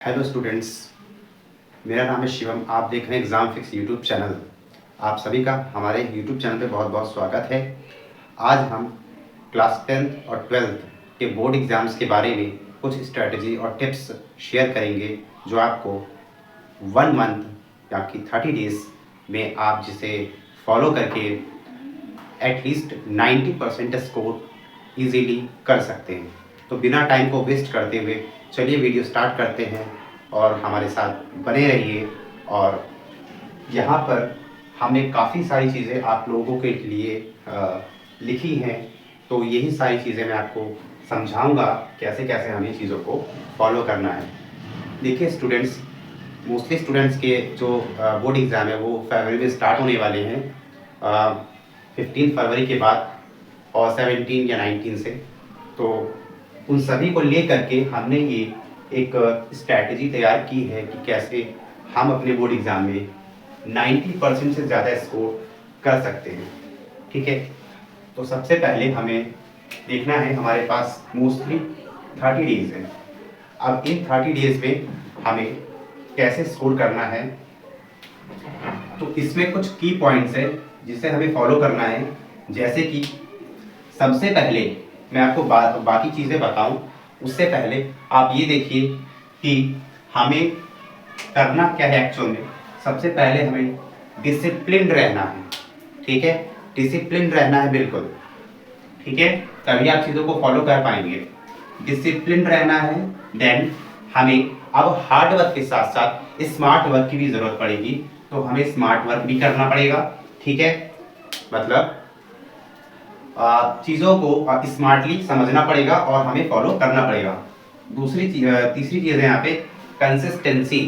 Hello students, मेरा नाम है शिवम। आप देख रहे हैं एग्ज़ाम फिक्स यूट्यूब चैनल। आप सभी का हमारे यूट्यूब चैनल पे बहुत बहुत स्वागत है। आज हम क्लास 10th और 12th के बोर्ड एग्ज़ाम्स के बारे में कुछ स्ट्रेटजी और टिप्स शेयर करेंगे, जो आपको 1 मंथ या कि 30 डेज़ में आप जिसे फॉलो करके एटलीस्ट 90% स्कोर ईजीली कर सकते हैं। तो बिना टाइम को वेस्ट करते हुए चलिए वीडियो स्टार्ट करते हैं और हमारे साथ बने रहिए। और यहाँ पर हमने काफ़ी सारी चीज़ें आप लोगों के लिए लिखी हैं, तो यही सारी चीज़ें मैं आपको समझाऊंगा कैसे कैसे हमें चीज़ों को फॉलो करना है। देखिए स्टूडेंट्स, मोस्टली स्टूडेंट्स के जो बोर्ड एग्ज़ाम है वो फरवरी में स्टार्ट होने वाले हैं, 15 फरवरी के बाद और 17 या 19 से। तो उन सभी को ले करके हमने ये एक स्ट्रैटेजी तैयार की है कि कैसे हम अपने बोर्ड एग्ज़ाम में 90% से ज़्यादा स्कोर कर सकते हैं। ठीक है, तो सबसे पहले हमें देखना है, हमारे पास मोस्टली 30 डेज़ हैं। अब इन 30 डेज़ में हमें कैसे स्कोर करना है, तो इसमें कुछ की पॉइंट्स हैं जिसे हमें फॉलो करना है। जैसे कि सबसे पहले मैं आपको बाकी चीज़ें बताऊं, उससे पहले आप ये देखिए कि हमें करना क्या है एक्चुअल में। सबसे पहले हमें डिसिप्लिन रहना है। ठीक है, डिसिप्लिन रहना है बिल्कुल। ठीक है, तभी आप चीज़ों को फॉलो कर पाएंगे। डिसिप्लिन रहना है। देन हमें अब हार्ड वर्क के साथ साथ स्मार्ट वर्क की भी ज़रूरत पड़ेगी, तो हमें स्मार्ट वर्क भी करना पड़ेगा। ठीक है, मतलब चीज़ों को स्मार्टली समझना पड़ेगा और हमें फॉलो करना पड़ेगा। तीसरी चीज़ है यहाँ पे कंसिस्टेंसी।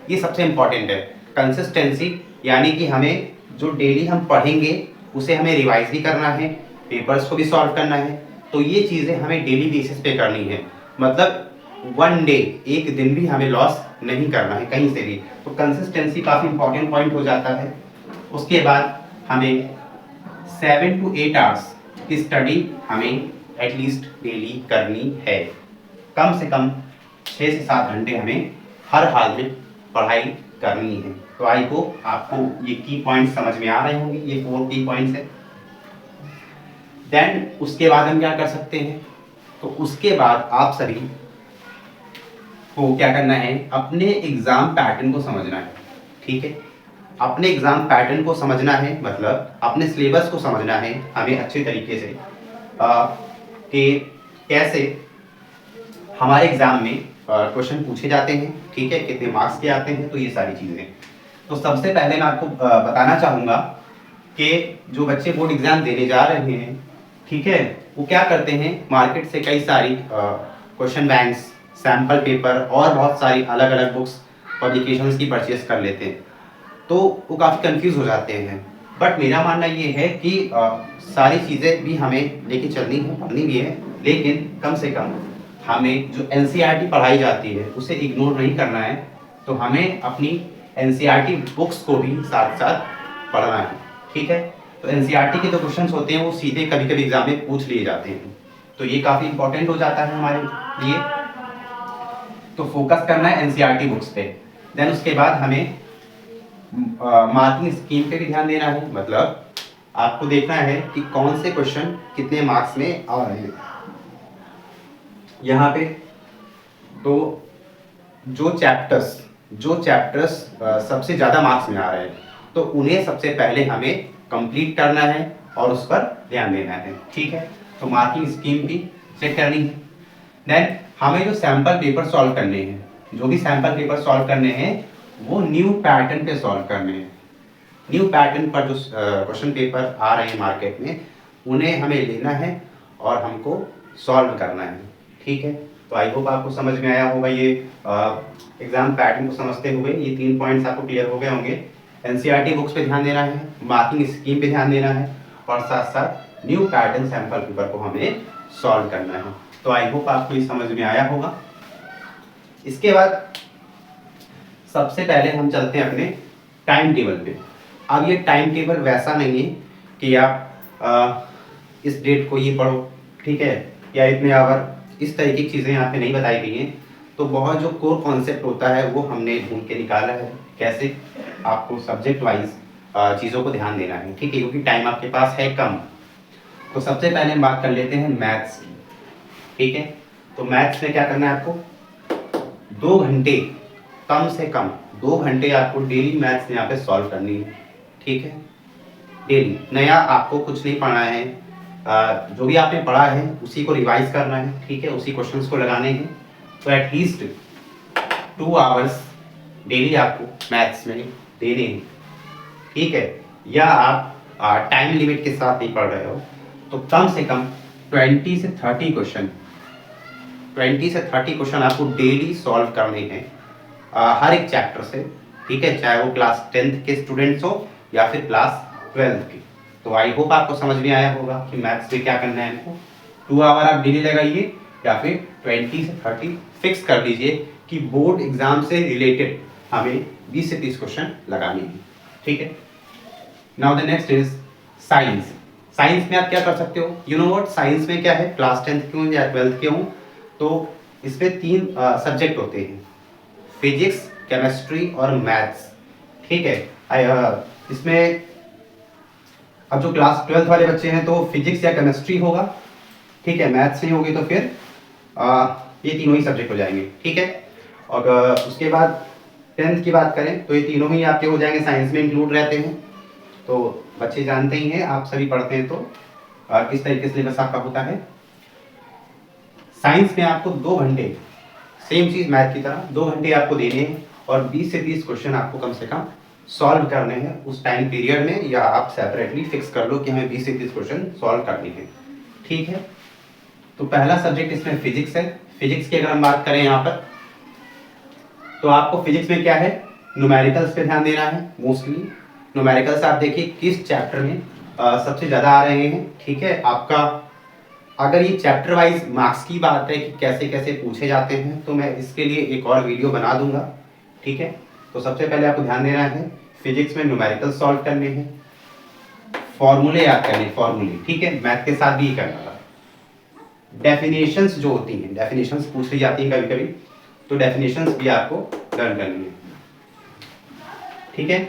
ये सबसे इम्पॉर्टेंट है। कंसिस्टेंसी यानी कि हमें जो डेली हम पढ़ेंगे उसे हमें रिवाइज भी करना है, पेपर्स को भी सॉल्व करना है। तो ये चीज़ें हमें डेली बेसिस पे करनी है। मतलब वन डे, एक दिन भी हमें लॉस नहीं करना है कहीं से भी। तो कंसिस्टेंसी काफ़ी इंपॉर्टेंट पॉइंट हो जाता है। उसके बाद हमें 7 to 8 आवर्स की स्टडी हमें एटलीस्ट डेली करनी है। कम से कम 6 से 7 घंटे हमें हर हाल में पढ़ाई करनी है। तो आई होप आपको ये की पॉइंट्स समझ में आ रहे होंगे। ये 4 की पॉइंट्स है। देन उसके बाद हम क्या कर सकते हैं, तो उसके बाद आप सभी को क्या करना है, अपने एग्जाम पैटर्न को समझना है। ठीक है, अपने एग्जाम पैटर्न को समझना है, मतलब अपने सिलेबस को समझना है हमें अच्छे तरीके से कि कैसे हमारे एग्जाम में क्वेश्चन पूछे जाते हैं। ठीक है, कितने मार्क्स के आते हैं, तो ये सारी चीज़ें। तो सबसे पहले मैं आपको बताना चाहूँगा कि जो बच्चे बोर्ड एग्जाम देने जा रहे हैं, ठीक है, वो क्या करते हैं, मार्केट से कई सारी क्वेश्चन बैंक्स, सैम्पल पेपर और बहुत सारी अलग अलग बुक्स, पब्लिकेशंस की परचेज कर लेते हैं। तो वो काफ़ी कंफ्यूज हो जाते हैं। बट मेरा मानना ये है कि सारी चीज़ें भी हमें लेके चलनी है, पढ़नी भी है, लेकिन कम से कम हमें जो एनसीईआरटी पढ़ाई जाती है उसे इग्नोर नहीं करना है। तो हमें अपनी एनसीईआरटी बुक्स को भी साथ साथ पढ़ना है। ठीक है, तो एनसीईआरटी के जो क्वेश्चंस होते हैं वो सीधे कभी कभी एग्जाम में पूछ लिए जाते हैं, तो ये काफ़ी इंपॉर्टेंट हो जाता है हमारे लिए। तो फोकस करना है एनसीईआरटी बुक्स पे। देन उसके बाद हमें मार्किंग स्कीम पे भी ध्यान देना है। मतलब आपको देखना है कि कौन से क्वेश्चन कितने मार्क्स में आ रहे हैं। यहाँ पे तो जो चैप्टर्स सबसे ज़्यादा मार्क्स में आ रहे हैं, तो उन्हें सबसे पहले हमें कंप्लीट करना है और उस पर ध्यान देना है। ठीक है, तो मार्किंग स्कीम भी चेक करनी है। देन हमें जो सैम्पल पेपर सॉल्व करने हैं, जो भी सैम्पल पेपर सॉल्व करने हैं वो न्यू पैटर्न पे सॉल्व करने हैं। न्यू पैटर्न पर जो क्वेश्चन पेपर आ रहे हैं मार्केट में, उन्हें हमें लेना है और हमको सॉल्व करना है। ठीक है, तो आई होप आपको समझ में आया होगा। ये एग्जाम पैटर्न को समझते हुए ये 3 पॉइंट्स आपको क्लियर हो गए होंगे। एनसीईआरटी बुक्स पे ध्यान देना है, मार्किंग स्कीम पे ध्यान देना है, और साथ साथ न्यू पैटर्न सैम्पल पेपर को हमें सॉल्व करना है। तो आई होप आपको ये समझ में आया होगा। इसके बाद सबसे पहले हम चलते हैं अपने टाइम टेबल पे। अब ये टाइम टेबल वैसा नहीं है कि आप इस डेट को ये पढ़ो, ठीक है, या इतने आवर, इस तरीके की चीज़ें यहाँ पे नहीं बताई गई हैं। तो बहुत जो कोर कॉन्सेप्ट होता है वो हमने ढूंढ के निकाला है, कैसे आपको सब्जेक्ट वाइज चीज़ों को ध्यान देना है, ठीक है, क्योंकि टाइम आपके पास है कम। तो सबसे पहले हम बात कर लेते हैं मैथ्स की, ठीक है। तो मैथ्स में क्या करना है आपको, 2 घंटे, कम से कम 2 घंटे आपको डेली मैथ्स यहाँ पे सॉल्व करनी है, ठीक है। डेली नया आपको कुछ नहीं पढ़ना है, जो भी आपने पढ़ा है उसी को रिवाइज करना है, ठीक है, उसी क्वेश्चंस को लगाने हैं। तो एटलीस्ट 2 आवर्स डेली आपको मैथ्स में देने हैं, ठीक है। या आप टाइम लिमिट के साथ नहीं पढ़ रहे हो तो कम से कम 20 से 30 क्वेश्चन, 20 से 30 क्वेश्चन आपको डेली सॉल्व करने हैं हर एक चैप्टर से, ठीक है, चाहे वो क्लास 10th के स्टूडेंट्स हो या फिर क्लास 12th के। तो आई होप आपको समझ में आया होगा कि मैथ्स में क्या करना है हमको। 2 आवर आप डेली लगाइए या फिर 20 से 30 फिक्स कर लीजिए कि बोर्ड एग्जाम से रिलेटेड हमें 20 से 30 क्वेश्चन लगाने हैं, ठीक है। Now the next is science. Science में आप क्या कर सकते हो, यू नो व्हाट, साइंस में क्या है, क्लास 10th के हो या 12th के हो तो इसमें 3 सब्जेक्ट होते हैं, फिजिक्स, केमिस्ट्री और मैथ्स, ठीक है। इसमें अब जो क्लास 12th वाले बच्चे हैं तो फिजिक्स या केमिस्ट्री होगा, ठीक है, मैथ्स नहीं होगी तो फिर ये तीनों ही सब्जेक्ट हो जाएंगे, ठीक है। और उसके बाद 10th की बात करें तो ये तीनों ही आपके हो जाएंगे, साइंस में इंक्लूड रहते हैं। तो बच्चे जानते ही हैं, आप सभी पढ़ते हैं तो किस तरीके से सिलेबस आपका होता है। साइंस में आपको 2 घंटे, सेम चीज मैथ की तरह 2 घंटे आपको देने हैं और 20 से 30 क्वेश्चन आपको कम से कम सॉल्व करने हैं उस टाइम पीरियड में, या आप सेपरेटली फिक्स कर लो कि हमें 20 से 30 क्वेश्चन सॉल्व करने हैं, ठीक है। तो पहला सब्जेक्ट इसमें फिजिक्स है। फिजिक्स की अगर हम बात करें यहाँ पर तो आपको फिजिक्स में क्या है, न्यूमेरिकल्स पे ध्यान देना है। मोस्टली न्यूमेरिकल्स आप देखिए किस चैप्टर में सबसे ज़्यादा आ रहे हैं, ठीक है। आपका अगर ये चैप्टर वाइज मार्क्स की बात है कि कैसे कैसे पूछे जाते हैं तो मैं इसके लिए एक और वीडियो बना दूंगा, ठीक है। तो सबसे पहले आपको ध्यान देना है फिजिक्स में न्यूमेरिकल सॉल्व करने हैं, फॉर्मूले याद करने, फॉर्मूले, ठीक है, मैथ के साथ भी करना था। डेफिनेशंस जो होती हैं, डेफिनेशंस पूछ ली जाती हैं कभी कभी, तो डेफिनेशंस भी आपको लर्न करनी है, ठीक है।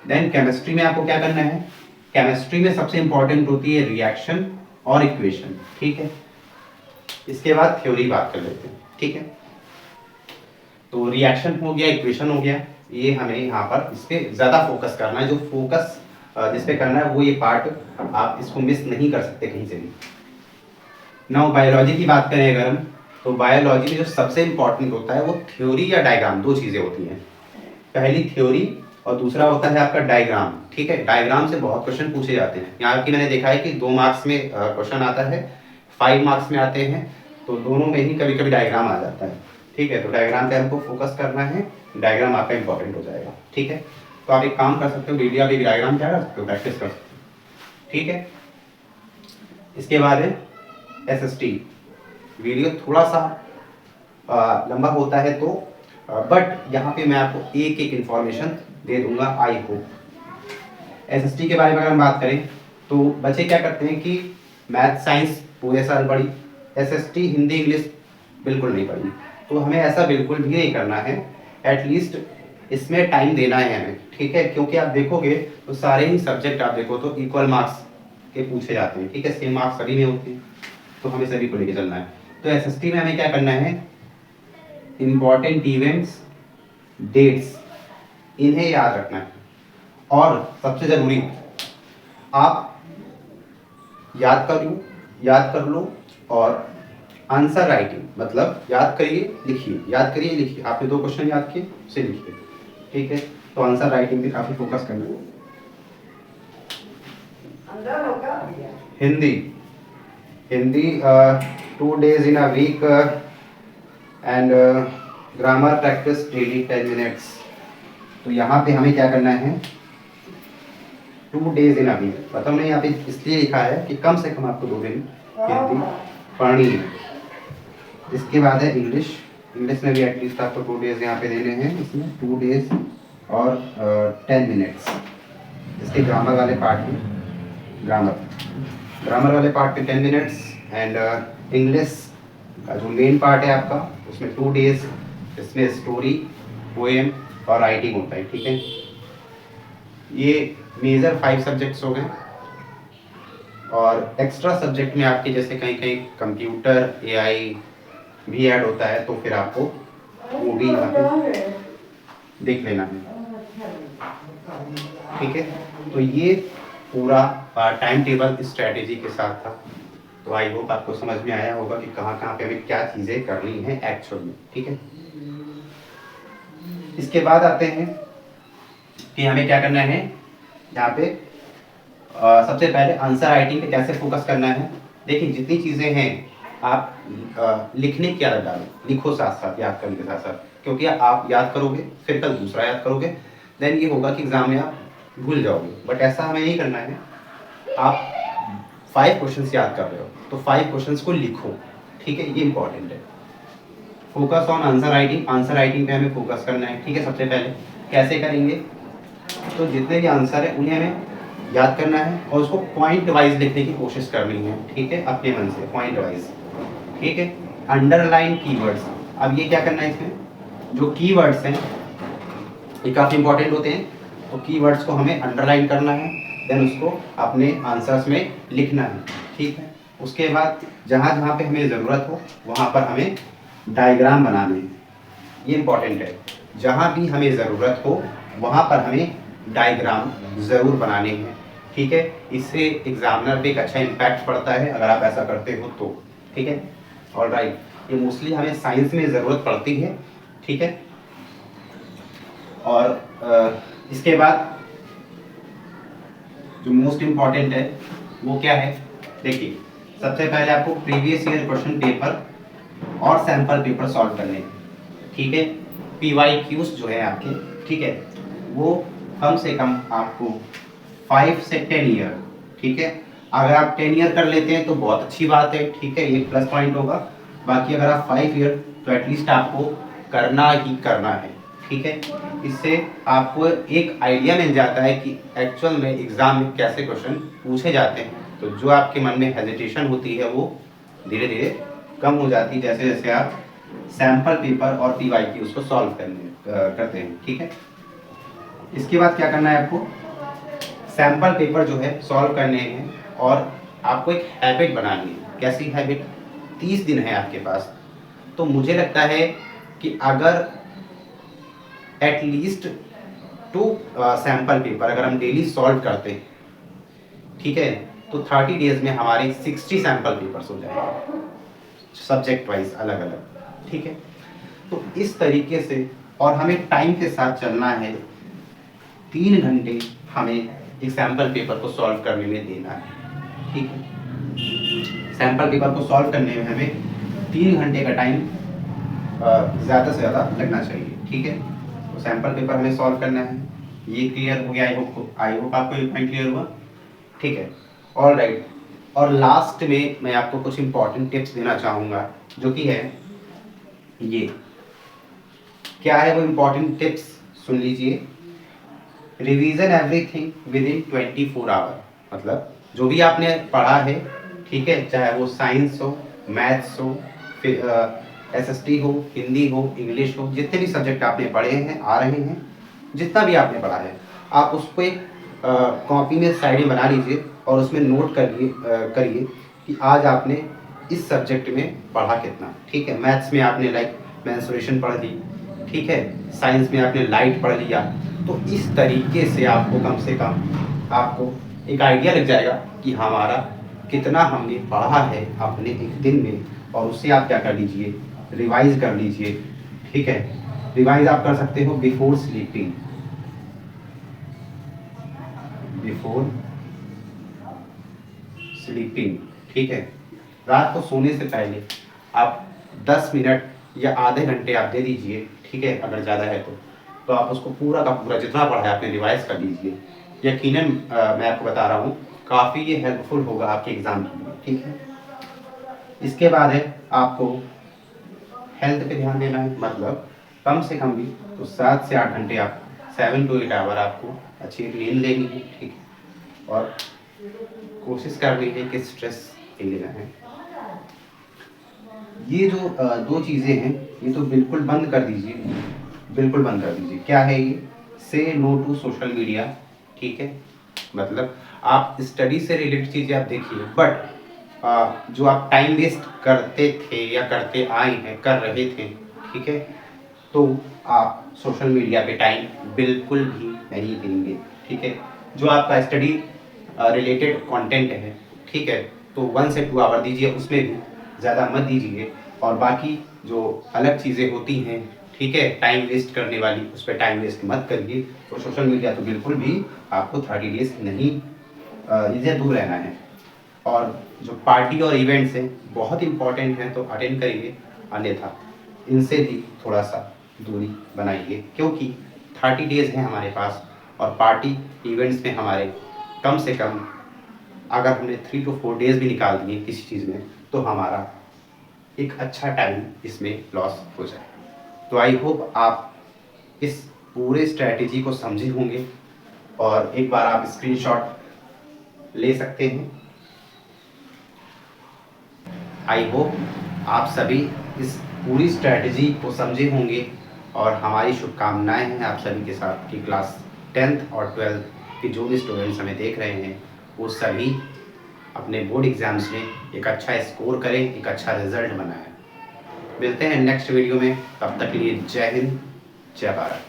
देन केमिस्ट्री में आपको क्या करना है, केमिस्ट्री में सबसे इंपॉर्टेंट होती है रिएक्शन और इक्वेशन, ठीक है। इसके बाद थ्योरी बात कर लेते हैं, ठीक है। तो रिएक्शन हो गया, इक्वेशन हो गया, ये हमें यहाँ पर इस पे ज़्यादा फोकस करना है। जो फोकस जिस पे करना है वो ये पार्ट, आप इसको मिस नहीं कर सकते कहीं से भी। नाउ बायोलॉजी की बात करें अगर हम, तो बायोलॉजी में जो सबसे इंपॉर्टेंट होता है वो थ्योरी या डायग्राम, 2 चीज़ें होती हैं। पहली थ्योरी और दूसरा होता है आपका डायग्राम, ठीक है। डायग्राम से बहुत क्वेश्चन पूछे जाते हैं। यहाँ की मैंने देखा है कि 2 मार्क्स में क्वेश्चन आता है, 5 मार्क्स में आते हैं, तो दोनों में ही कभी कभी डायग्राम आ जाता है, ठीक है। तो डायग्राम पे हमको फोकस करना है, डायग्राम आपका इंपॉर्टेंट हो जाएगा, ठीक है। तो आप एक काम कर सकते हो, डेली आप एक डायग्राम क्या कर सकते हो, प्रैक्टिस कर सकते हो, ठीक है। इसके बाद है SST। वीडियो थोड़ा सा लंबा होता है तो बट यहाँ पे मैं आपको एक एक इन्फॉर्मेशन दे दूंगा, आई होप। SST के बारे में अगर हम बात करें तो बच्चे क्या करते हैं कि मैथ साइंस पूरे साल पढ़ी, SST हिंदी इंग्लिश बिल्कुल नहीं पढ़ी। तो हमें ऐसा बिल्कुल भी नहीं करना है, एटलीस्ट इसमें टाइम देना है हमें, ठीक है। क्योंकि आप देखोगे तो सारे ही सब्जेक्ट आप देखो तो इक्वल मार्क्स के पूछे जाते हैं, ठीक है, सेम मार्क्स सभी में होते हैं, तो हमें सभी को लेके चलना है। तो SST में हमें क्या करना है, इम्पॉर्टेंट इवेंट्स, डेट्स, इन्हें याद रखना है। और सबसे ज़रूरी, आप याद कर लो और आंसर राइटिंग, मतलब याद करिए लिखिए, याद करिए लिखिए। आपने 2 क्वेश्चन याद किए, उसे लिखिए, ठीक है। तो आंसर राइटिंग पे काफ़ी फोकस करना है। Hindi 2 days in a week and grammar practice daily 10 minutes। तो यहाँ पे हमें क्या करना है, 2 days in a week, पता नहीं यहाँ पे इसलिए लिखा है कि कम से कम आपको 2 दिन हिंदी पढ़नी है। इसके बाद है इंग्लिश में भी एटलीस्ट आपको 2 days यहाँ पे देने हैं, इसमें 2 days और 10 minutes। इसके ग्रामर वाले पार्ट में, ग्रामर वाले पार्ट पे 10 minutes एंड इंग्लिश का जो मेन पार्ट है आपका, उसमें 2 डेज इसमें स्टोरी, पोएम और राइटिंग होता है, ठीक है। ये मेजर 5 सब्जेक्ट्स हो गए। और एक्स्ट्रा सब्जेक्ट में आपके जैसे कहीं कहीं कंप्यूटर, एआई भी ऐड होता है, तो फिर आपको वो भी यहाँ पे देख लेना है, ठीक है। तो ये पूरा टाइम टेबल स्ट्रेटेजी के साथ था। तो आई होप आपको समझ में आया होगा कि कहाँ कहाँ पे हमें क्या चीज़ें करनी है एक्चुअल में, ठीक है। इसके बाद आते हैं कि हमें क्या करना है यहाँ पे। सबसे पहले आंसर राइटिंग पे कैसे फोकस करना है। देखिए जितनी चीज़ें हैं आप लिखने की आदत डालो, लिखो साथ साथ, याद करने के साथ साथ, क्योंकि आप याद करोगे फिर कल दूसरा याद करोगे, देन ये होगा कि एग्जाम में आप भूल जाओगे। बट ऐसा हमें नहीं करना है। आप 5 क्वेश्चंस याद कर रहे हो तो 5 क्वेश्चंस को लिखो, ठीक है, ये इंपॉर्टेंट है। Focus on answer writing, answer writing पे हमें फोकस करना है, ठीक है। सबसे पहले कैसे करेंगे, तो जितने भी आंसर है उन्हें हमें याद करना है और उसको पॉइंट वाइज लिखने की कोशिश करनी है, ठीक है, अपने मन से पॉइंट वाइज, ठीक है। अंडरलाइन कीवर्ड्स, अब ये क्या करना है, इसमें जो कीवर्ड्स हैं ये काफ़ी इंपॉर्टेंट होते हैं, तो कीवर्ड्स को हमें अंडरलाइन करना है, देन उसको अपने आंसर्स में लिखना है, ठीक है। उसके बाद जहाँ जहाँ पे हमें ज़रूरत हो वहाँ पर हमें डायग्राम बनाने हैं, ये इंपॉर्टेंट है। जहाँ भी हमें ज़रूरत हो वहाँ पर हमें डायग्राम ज़रूर बनाने हैं, ठीक है। इससे एग्जामिनर पे एक अच्छा इम्पैक्ट पड़ता है अगर आप ऐसा करते हो तो, ठीक है। ऑलराइट, ये मोस्टली हमें साइंस में ज़रूरत पड़ती है, ठीक है। और इसके बाद जो मोस्ट इम्पॉर्टेंट है वो क्या है, देखिए सबसे पहले आपको प्रीवियस ईयर क्वेश्चन पेपर और सैंपल पेपर सॉल्व करने हैं, ठीक है। PYQs जो है आपके, ठीक है, वो कम से कम आपको 5 से 10 ईयर, ठीक है। अगर आप 10 ईयर कर लेते हैं तो बहुत अच्छी बात है, ठीक है, ये प्लस पॉइंट होगा। बाकी अगर आप 5 ईयर तो एटलीस्ट आपको करना ही करना है, ठीक है। इससे आपको एक आइडिया मिल जाता है कि एक्चुअल में एग्जाम में कैसे क्वेश्चन पूछे जाते हैं। तो जो आपके मन में हेजिटेशन होती है वो धीरे धीरे कम हो जाती है जैसे जैसे आप सैंपल पेपर और PYQ उसको सॉल्व करते हैं, ठीक है। इसके बाद क्या करना है आपको, सैंपल पेपर जो है सॉल्व करने हैं और आपको एक हैबिट बनानी है। कैसी हैबिट, 30 दिन है आपके पास, तो मुझे लगता है कि अगर एटलीस्ट 2 सैंपल पेपर अगर हम डेली सॉल्व करते हैं, ठीक है, तो 30 डेज में हमारे 60 सैंपल पेपर्स हो जाएंगे सब्जेक्ट वाइज अलग अलग, ठीक है। तो इस तरीके से, और हमें टाइम के साथ चलना है। 3 घंटे हमें एक सैंपल पेपर को सॉल्व करने में देना है, ठीक है। सैंपल पेपर को सॉल्व करने में हमें 3 घंटे का टाइम ज़्यादा से ज़्यादा लगना चाहिए, ठीक है। तो सैंपल पेपर हमें सॉल्व करना है, ये क्लियर हो गया। आई होप आपको ये पॉइंट क्लियर हुआ, ठीक है। ऑल राइट, और लास्ट में मैं आपको कुछ इंपॉर्टेंट टिप्स देना चाहूँगा, जो कि है ये। क्या है वो इंपॉर्टेंट टिप्स, सुन लीजिए। Revision everything within 24 hour, मतलब जो भी आपने पढ़ा है, ठीक है, चाहे वो साइंस हो, मैथ्स हो, फिर SST हो, हिंदी हो, इंग्लिश हो, जितने भी सब्जेक्ट आपने पढ़े हैं, आ रहे हैं, जितना भी आपने पढ़ा है, आप उसको एक कॉपी में साइड में बना लीजिए और उसमें नोट करिए कि आज आपने इस सब्जेक्ट में पढ़ा कितना, ठीक है। मैथ्स में आपने लाइक मेंसुरेशन पढ़ ली, ठीक है, साइंस में आपने लाइट पढ़ लिया। तो इस तरीके से आपको कम से कम आपको एक आइडिया लग जाएगा कि हमारा कितना हमने पढ़ा है अपने एक दिन में, और उससे आप क्या कर लीजिए, रिवाइज कर लीजिए, ठीक है। रिवाइज आप कर सकते हो बिफोर स्लीपिंग, बिफोर स्लीपिंग, ठीक है। रात को सोने से पहले आप 10 मिनट या आधे घंटे आप दे दीजिए, ठीक है, अगर ज़्यादा है तो आप उसको पूरा का पूरा जितना पढ़ा है आपने रिवाइज कर लीजिए। यकीनन मैं आपको बता रहा हूँ काफ़ी ये हेल्पफुल होगा आपके एग्ज़ाम के लिए, ठीक है। इसके बाद है आपको हेल्थ पे ध्यान देना है, मतलब कम से कम भी तो 7 से 8 घंटे आप 7 to 8 आवर आपको अच्छी नींद लेनी है, ठीक है। और कोशिश करनी है कि स्ट्रेस नहीं लेना है। ये जो दो चीज़ें हैं ये तो बिल्कुल बंद कर दीजिए, बिल्कुल बंद कर दीजिए। क्या है ये? से नो टू सोशल मीडिया, ठीक है? मतलब आप स्टडी से रिलेटेड चीज़ें आप देखिए, बट जो आप टाइम वेस्ट करते थे या करते आए हैं, कर रहे थे, ठीक है? तो आप सोशल मीडिया पे टाइम बिल्कुल भी नहीं देंगे, ठीक है? जो आपका स्टडी रिलेटेड कंटेंट है, ठीक है? तो 1 से 2 आवर दीजिए, उसमें भी ज़्यादा मत दीजिए। और बाकी जो अलग चीज़ें होती हैं, ठीक है, टाइम वेस्ट करने वाली, उस पर टाइम वेस्ट मत करिए। तो सोशल मीडिया तो बिल्कुल भी आपको 30 डेज़ नहीं, इनसे दूर रहना है। और जो पार्टी और इवेंट्स हैं बहुत इंपॉर्टेंट हैं तो अटेंड करिए, अन्यथा इनसे भी थोड़ा सा दूरी बनाइए, क्योंकि 30 डेज़ हैं हमारे पास। और पार्टी इवेंट्स में हमारे कम से कम अगर हमने 3 to 4 डेज़ भी निकाल दिए किसी चीज़ में, तो हमारा एक अच्छा टाइम इसमें लॉस हो जाए। तो आई होप आप इस पूरे स्ट्रैटेजी को समझे होंगे, और एक बार आप स्क्रीनशॉट ले सकते हैं। आई होप आप सभी इस पूरी स्ट्रैटेजी को समझे होंगे, और हमारी शुभकामनाएं हैं आप सभी के साथ कि क्लास 10th और 12th के जो भी स्टूडेंट्स हमें देख रहे हैं वो सभी अपने बोर्ड एग्ज़ाम्स में एक अच्छा स्कोर करें, एक अच्छा रिजल्ट बनाएं। मिलते हैं नेक्स्ट वीडियो में, तब तक के लिए जय हिंद, जय भारत।